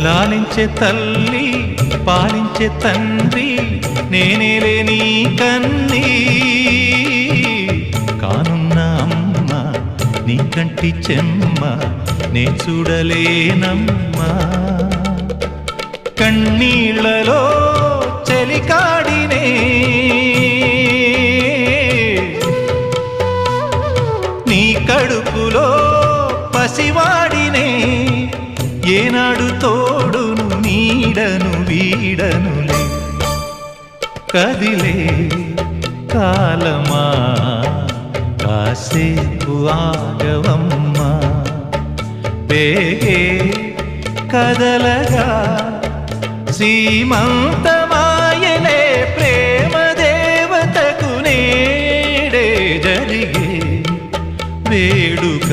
లాలించే తల్లి పాలించే తండ్రి నేనేలే నీ కన్నీ కానున్న అమ్మ నీ కంటి చెమ్మ నే చూడలేనమ్మా కన్నీళ్లలో చెలికాడినే నీ కడుపులో పసివాడినే ఏనాడు తోడును నీడను వీడనులే కదిలే కాలమా కాసేపు ఆగవమ్మా పేగే కదలగా శ్రీమంతమాయనే ప్రేమ దేవతకు నేడే జరిగే వేడుక